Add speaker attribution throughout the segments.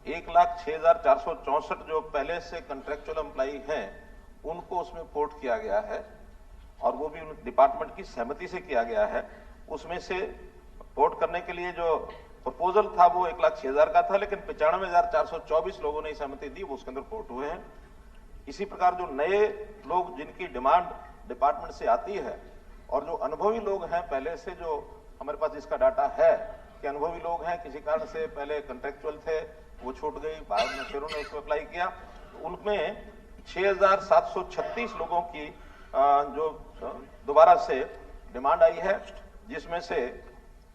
Speaker 1: 1,06,464 जो पहले से कंट्रेक्चुअल एम्प्लॉई हैं उनको उसमें पोर्ट किया गया है और वो भी डिपार्टमेंट की सहमति से किया गया है। उसमें से पोर्ट करने के लिए जो प्रपोजल था वो 1,06,000 का था, लेकिन 95,424 लोगों ने सहमति दी, वो उसके अंदर पोर्ट हुए हैं। इसी प्रकार जो नए लोग जिनकी डिमांड डिपार्टमेंट से आती है और जो अनुभवी लोग हैं, पहले से जो हमारे पास जिसका डाटा है कि अनुभवी लोग हैं, किसी कारण से पहले कंट्रेक्चुअल थे, वो छूट गई, बाद में फिर उन्होंने उसको अप्लाई किया, तो उनमें 6,736 लोगों की जो दोबारा से डिमांड आई है, जिसमें से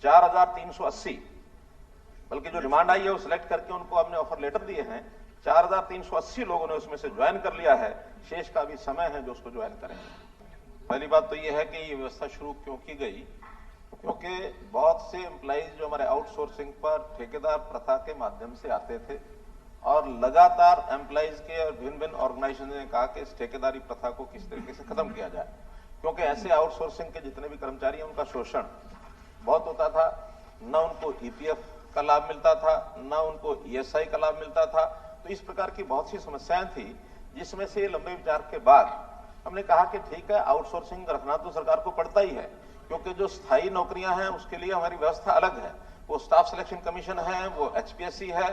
Speaker 1: 4,380 बल्कि जो डिमांड आई है वो सिलेक्ट करके उनको हमने ऑफर लेटर दिए हैं। 4,380 लोगों ने उसमें से ज्वाइन कर लिया है। शेष का भी समय है जो उसको ज्वाइन करेंगे। पहली बात तो ये है कि ये व्यवस्था शुरू क्यों की गई, क्योंकि बहुत से एम्प्लॉइज जो हमारे आउटसोर्सिंग पर ठेकेदार प्रथा के माध्यम से आते थे और लगातार एम्प्लॉइज के और भिन्न भिन्न ऑर्गेनाइजेशन ने कहा कि इस ठेकेदारी प्रथा को किस तरीके से खत्म किया जाए, क्योंकि ऐसे आउटसोर्सिंग के जितने भी कर्मचारी हैं उनका शोषण बहुत होता था। न उनको ईपीएफ का लाभ मिलता था, न उनको ईएसआई का लाभ मिलता था। तो इस प्रकार की बहुत सी समस्याएं थी, जिसमें से लंबे विचार के बाद हमने कहा कि ठीक है, आउटसोर्सिंग रखना तो सरकार को पड़ता ही है, क्योंकि जो स्थायी नौकरियां हैं उसके लिए हमारी व्यवस्था अलग है। वो स्टाफ सिलेक्शन कमीशन है, वो एचपीएससी है,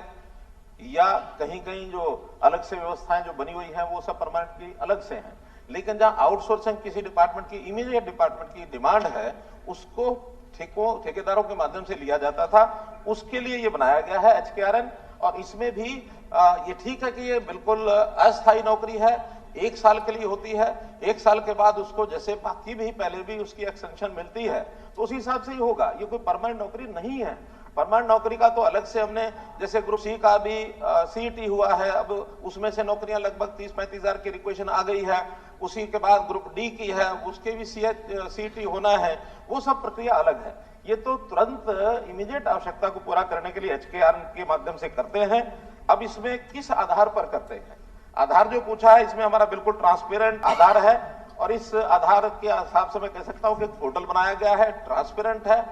Speaker 1: या कहीं कहीं जो अलग से व्यवस्थाएं जो बनी हुई हैं वो सब परमानेंटली अलग से हैं। लेकिन जहां आउटसोर्सिंग किसी डिपार्टमेंट की इमीडिएट डिपार्टमेंट की डिमांड है, उसको ठेकेदारों के माध्यम से लिया जाता था, उसके लिए ये बनाया गया है एचकेआरएन। और इसमें भी ये ठीक है कि ये बिल्कुल अस्थायी नौकरी है, 1 साल के लिए होती है। 1 साल के बाद उसको जैसे बाकी भी पहले भी उसकी एक्सटेंशन मिलती है तो उसी हिसाब से ही होगा। ये कोई परमानेंट नौकरी नहीं है। परमानेंट नौकरी का तो अलग से हमने, जैसे ग्रुप सी का भी सीईटी हुआ है, अब उसमें से नौकरियां लगभग 30-35 हजार की रिक्वेशन आ गई है। उसी के बाद ग्रुप डी की है, उसके भी सीईटी होना है। वो सब प्रक्रिया अलग है। ये तो तुरंत इमीडिएट आवश्यकता को पूरा करने के लिए एचकेआरएन के माध्यम से करते हैं। अब इसमें किस आधार पर करते हैं, आधार जो पूछा है, इसमें हमारा बिल्कुल ट्रांसपेरेंट आधार है और इस आधार के हिसाब से मैं कह सकता हूं कि पोर्टल बनाया गया है, ट्रांसपेरेंट है।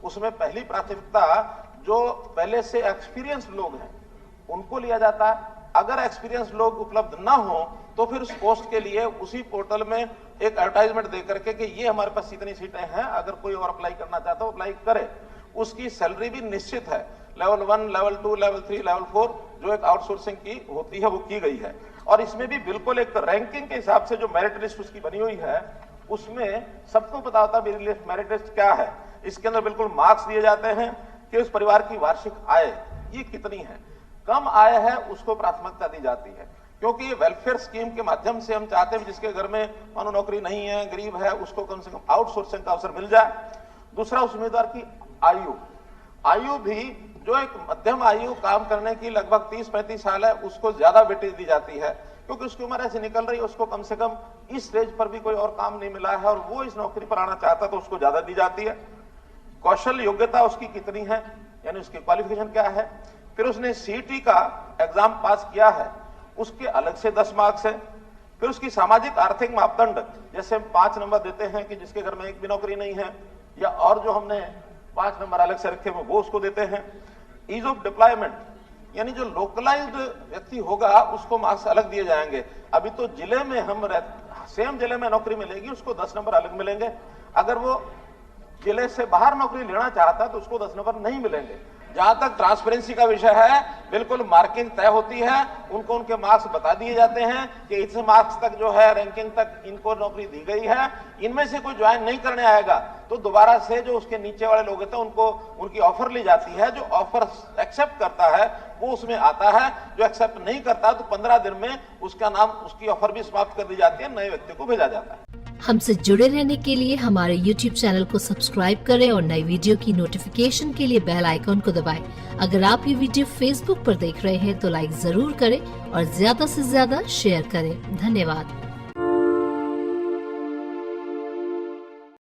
Speaker 1: उसमें पहली प्राथमिकता जो पहले से एक्सपीरियंस लोग हैं उनको लिया जाता है। अगर एक्सपीरियंस लोग उपलब्ध ना हो तो फिर उस पोस्ट के लिए उसी पोर्टल में एक एडवर्टाइजमेंट दे करके कि ये हमारे पास इतनी सीटें हैं, अगर कोई और अप्लाई करना चाहता है अप्लाई करे। उसकी सैलरी भी निश्चित है, लेवल 1, लेवल 2, लेवल 3, लेवल 4 जो एक आउटसोर्सिंग की होती है वो की गई है। और इसमें भी बिल्कुल एक रैंकिंग के हिसाब से जो मेरिट लिस्ट उसकी बनी हुई है, उसमें सबको पता होता है मेरिट लिस्ट क्या है। इसके अंदर बिल्कुल मार्क्स दिए जाते हैं कि उस परिवार की वार्षिक आय ये कितनी है। कम आय है उसको प्राथमिकता दी जाती है, क्योंकि ये वेलफेयर स्कीम के माध्यम से हम चाहते हैं जिसके घर में मानो नौकरी नहीं है, गरीब है, उसको कम से कम आउटसोर्सिंग का अवसर मिल जाए। दूसरा, उस उम्मीदवार की आयु भी जो एक मध्यम आयु काम करने की लगभग 30-35 साल है, उसको ज्यादा वेटेज दी जाती है, क्योंकि उसकी उम्र ऐसी निकल रही है, उसको कम से कम इस स्टेज पर भी कोई और काम नहीं मिला है और वो इस नौकरी पर आना चाहता तो उसको ज्यादा दी जाती है। कौशल योग्यता उसकी कितनी है, यानी उसकी क्वालिफिकेशन क्या है। फिर उसने सीईटी का एग्जाम पास किया है, उसके अलग से 10 मार्क्स है। फिर उसकी सामाजिक आर्थिक मापदंड, जैसे 5 नंबर देते हैं कि जिसके घर में एक भी नौकरी नहीं है, या और जो हमने 5 नंबर अलग से रखे हुए वो उसको देते हैं। ईज ऑफ डिप्लॉयमेंट, यानी जो लोकलाइज्ड व्यक्ति होगा उसको मार्क्स अलग दिए जाएंगे। अभी तो जिले में हम सेम जिले में नौकरी मिलेगी, उसको 10 नंबर अलग मिलेंगे। अगर वो जिले से बाहर नौकरी लेना चाहता तो उसको 10 नंबर नहीं मिलेंगे। जहां तक ट्रांसपेरेंसी का विषय है, बिल्कुल मार्किंग तय होती है, उनको उनके मार्क्स बता दिए जाते हैं कि इस मार्क्स तक जो है रैंकिंग तक इनको नौकरी दी गई है। इनमें से कोई ज्वाइन नहीं करने आएगा तो दोबारा से जो उसके नीचे वाले लोग होते हैं उनको उनकी ऑफर ली जाती है। जो ऑफर एक्सेप्ट करता है वो उसमें आता है, जो एक्सेप्ट नहीं करता तो 15 दिन में उसका नाम, उसकी ऑफर भी समाप्त कर दी जाती है, नए व्यक्ति को भेजा जाता है।
Speaker 2: हमसे जुड़े रहने के लिए हमारे YouTube चैनल को सब्सक्राइब करें और नई वीडियो की नोटिफिकेशन के लिए बेल आइकॉन को दबाएं। अगर आप ये वीडियो Facebook पर देख रहे हैं तो लाइक जरूर करें और ज्यादा से ज्यादा शेयर करें। धन्यवाद।